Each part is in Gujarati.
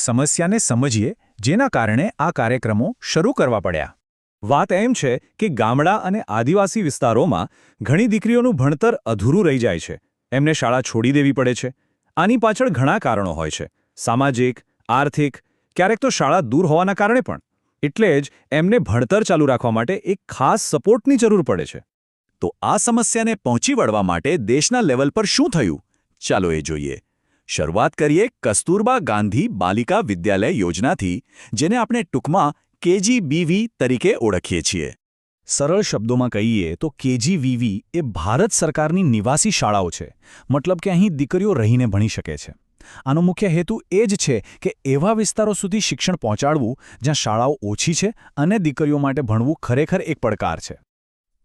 સમસ્યાને સમજીએ જેના કારણે આ કાર્યક્રમો શરૂ કરવા પડ્યા. વાત એમ છે કે ગામડા અને આદિવાસી વિસ્તારોમાં ઘણી દીકરીઓનું ભણતર અધૂરું રહી જાય છે. એમને શાળા છોડી દેવી પડે છે. આની પાછળ ઘણા કારણો હોય છે, સામાજિક, આર્થિક, ક્યારેક તો શાળા દૂર હોવાના કારણે પણ. એટલે જ એમને ભણતર ચાલુ રાખવા માટે એક ખાસ સપોર્ટની જરૂર પડે છે. તો આ સમસ્યાને પહોંચી વળવા માટે દેશના લેવલ પર શું થયું? ચાલો એ જોઈએ. શરૂઆત કરીએ કસ્તુરબા ગાંધી બાલિકા વિદ્યાલય યોજનાથી, જેને આપણે ટૂંકમાં KGBV તરીકે ઓળખીએ છીએ. સરળ શબ્દોમાં કહીએ તો KGBV એ ભારત સરકારની નિવાસી શાળાઓ છે. મતલબ કે અહીં દીકરીઓ રહીને ભણી શકે છે. આનો મુખ્ય હેતુ એ જ છે કે એવા વિસ્તારો સુધી શિક્ષણ પહોંચાડવું જ્યાં શાળાઓ ઓછી છે અને દીકરીઓ માટે ભણવું ખરેખર એક પડકાર છે.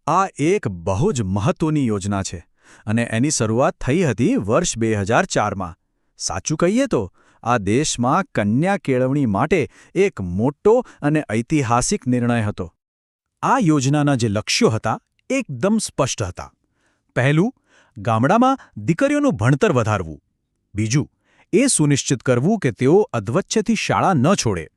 આ એક બહુ જ મહત્વની યોજના છે અને એની શરૂઆત થઈ હતી વર્ષ 2004માં. સાચું કહીએ તો આ દેશમાં કન્યા કેળવણી માટે એક મોટો અને ઐતિહાસિક નિર્ણય હતો. આ યોજનાના જે લક્ષ્યો હતા એકદમ સ્પષ્ટ હતા. પહેલું, ગામડામાં દીકરીઓનું ભણતર વધારવું. બીજું, એ સુનિશ્ચિત કરવું કે તેઓ અધવચ્ચેથી શાળા ન છોડે.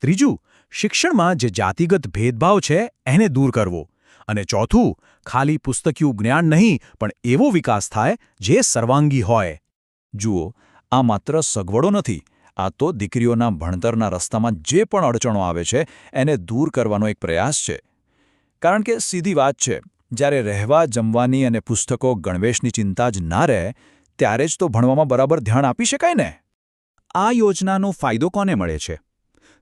ત્રીજું, શિક્ષણમાં જે જાતિગત ભેદભાવ છે એને દૂર કરવો. અને ચોથું, ખાલી પુસ્તકીયું જ્ઞાન નહીં પણ એવો વિકાસ થાય જે સર્વાંગી હોય. જુઓ, આ માત્ર સગવડો નથી, આ તો દીકરીઓના ભણતરના રસ્તામાં જે પણ અડચણો આવે છે એને દૂર કરવાનો એક પ્રયાસ છે. કારણ કે સીધી વાત છે, જ્યારે રહેવા, જમવાની અને પુસ્તકો ગણવેશની ચિંતા જ ના રહે ત્યારે જ તો ભણવામાં બરાબર ધ્યાન આપી શકાય ને. આ યોજનાનો ફાયદો કોને મળે છે?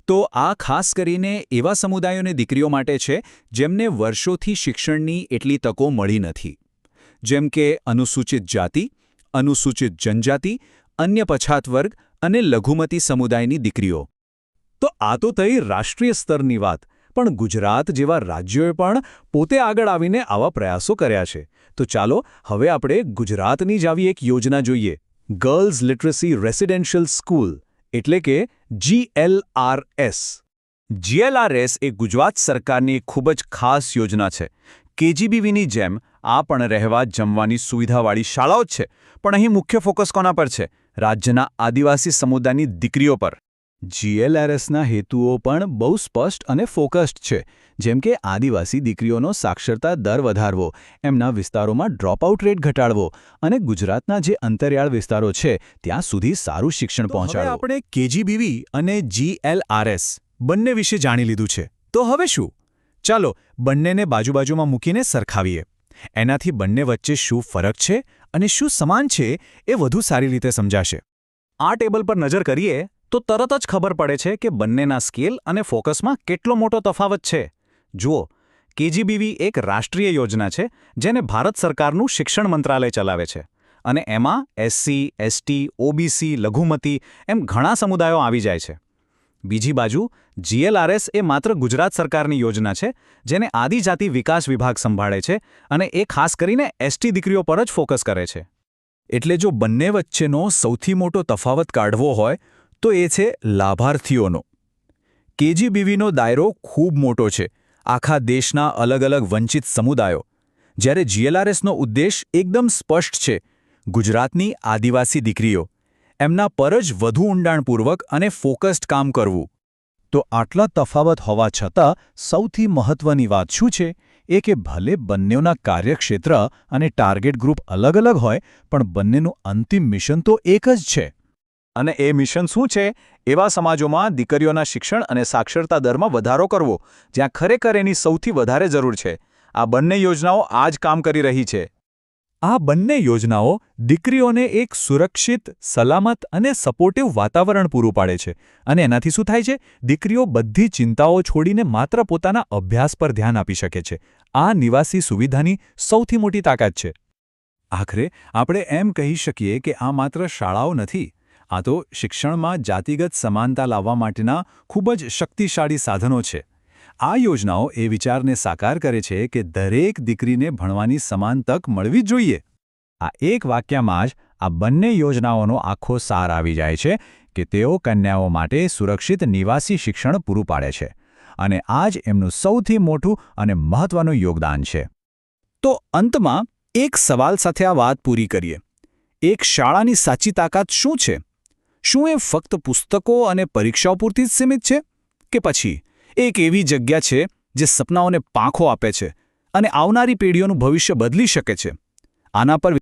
તો આ ખાસ કરીને એવા સમુદાયોની દીકરીઓ માટે છે જેમને વર્ષોથી શિક્ષણની એટલી તકો મળી નથી. જેમ કે અનુસૂચિત જાતિ, અનુસૂચિત જનજાતિ, અન્ય પછાત વર્ગ અને લઘુમતી સમુદાયની દીકરીઓ. તો આ તો થઈ રાષ્ટ્રીય સ્તરની વાત, પણ ગુજરાત જેવા રાજ્યોએ પણ પોતે આગળ આવીને આવા પ્રયાસો કર્યા છે. તો ચાલો હવે આપણે ગુજરાતની જ આવી એક યોજના જોઈએ, ગર્લ્સ લિટરસી રેસિડેન્શિયલ સ્કૂલ, એટલે કે GLRS. GLRS એ ગુજરાત સરકારની ખૂબ જ ખાસ યોજના છે. KGBVની જેમ આ પણ રહેવા, જમવાની સુવિધાવાળી શાળાઓ જ છે, પણ અહીં મુખ્ય ફોકસ કોના પર છે? રાજ્યના આદિવાસી સમુદાયની દીકરીઓ પર. GLRSના હેતુઓ પણ બહુ સ્પષ્ટ અને ફોકસ્ડ છે. જેમ કે આદિવાસી દીકરીઓનો સાક્ષરતા દર વધારવો, એમના વિસ્તારોમાં ડ્રોપઆઉટ રેટ ઘટાડવો અને ગુજરાતના જે અંતરિયાળ વિસ્તારો છે ત્યાં સુધી સારું શિક્ષણ પહોંચાડવું. આપણે KGBV અને GLRS બંને વિશે જાણી લીધું છે. તો હવે શું? ચાલો બંનેને બાજુ-બાજુમાં મૂકીને સરખાવીએ. એનાથી બંને વચ્ચે શું ફરક છે અને શું સમાન છે એ વધુ સારી રીતે સમજાશે. આ ટેબલ પર નજર કરીએ તો તરત જ ખબર પડે છે કે બંનેના સ્કેલ અને ફોકસમાં કેટલો મોટો તફાવત છે. જુઓ, KGBV એક રાષ્ટ્રીય યોજના છે જેને ભારત સરકારનું શિક્ષણ મંત્રાલય ચલાવે છે અને એમાં SC, ST, OBC, લઘુમતી એમ ઘણા સમુદાયો આવી જાય છે. બીજી બાજુ GLRS એ માત્ર ગુજરાત સરકારની યોજના છે જેને આદિજાતિ વિકાસ વિભાગ સંભાળે છે અને એ ખાસ કરીને ST દીકરીઓ પર જ ફોકસ કરે છે. એટલે જો બંને વચ્ચેનો સૌથી મોટો તફાવત કાઢવો હોય તો એ છે લાભાર્થીઓનો. KGBVનો દાયરો ખૂબ મોટો છે, આખા દેશના અલગ અલગ વંચિત સમુદાયો. જ્યારે GLRSનો ઉદ્દેશ એકદમ સ્પષ્ટ છે, ગુજરાતની આદિવાસી દીકરીઓ. એમના પર જ વધુ ઊંડાણપૂર્વક અને ફોકસ્ડ કામ કરવું. તો આટલા તફાવત હોવા છતાં સૌથી મહત્વની વાત શું છે એ કે ભલે બંનેના કાર્યક્ષેત્ર અને ટાર્ગેટ ગ્રુપ અલગ અલગ હોય પણ બંનેનું અંતિમ મિશન તો એક જ છે. અને એ મિશન શું છે? એવા સમાજોમાં દીકરીઓના શિક્ષણ અને સાક્ષરતા દરમાં વધારો કરવો જ્યાં ખરેખર એની સૌથી વધારે જરૂર છે. આ બંને યોજનાઓ આ જ કામ કરી રહી છે. આ બંને યોજનાઓ દીકરીઓને એક સુરક્ષિત, સલામત અને સપોર્ટિવ વાતાવરણ પૂરું પાડે છે. અને એનાથી શું થાય છે? દીકરીઓ બધી ચિંતાઓ છોડીને માત્ર પોતાના અભ્યાસ પર ધ્યાન આપી શકે છે. આ નિવાસી સુવિધાની સૌથી મોટી તાકાત છે. આખરે આપણે એમ કહી શકીએ કે આ માત્ર શાળાઓ નથી, આ તો શિક્ષણમાં જાતિગત સમાનતા લાવવા માટેના ખૂબ જ શક્તિશાળી સાધનો છે. આ યોજનાઓ એ વિચારને સાકાર કરે છે કે દરેક દીકરીને ભણવાની સમાન તક મળવી જ જોઈએ. આ એક વાક્યમાં જ આ બંને યોજનાઓનો આખો સાર આવી જાય છે કે તેઓ કન્યાઓ માટે સુરક્ષિત નિવાસી શિક્ષણ પૂરું પાડે છે. અને આ જ એમનું સૌથી મોટું અને મહત્વનું યોગદાન છે. તો અંતમાં એક સવાલ સાથે આ વાત પૂરી કરીએ. એક શાળાની સાચી તાકાત શું છે? શું એ ફક્ત પુસ્તકો અને પરીક્ષાઓ પૂરતી જ સીમિત છે કે પછી એક એવી જગ્યા છે જે સપનાઓને પાંખો આપે છે અને આવનારી પેઢીઓનું ભવિષ્ય બદલી શકે છે? આના પર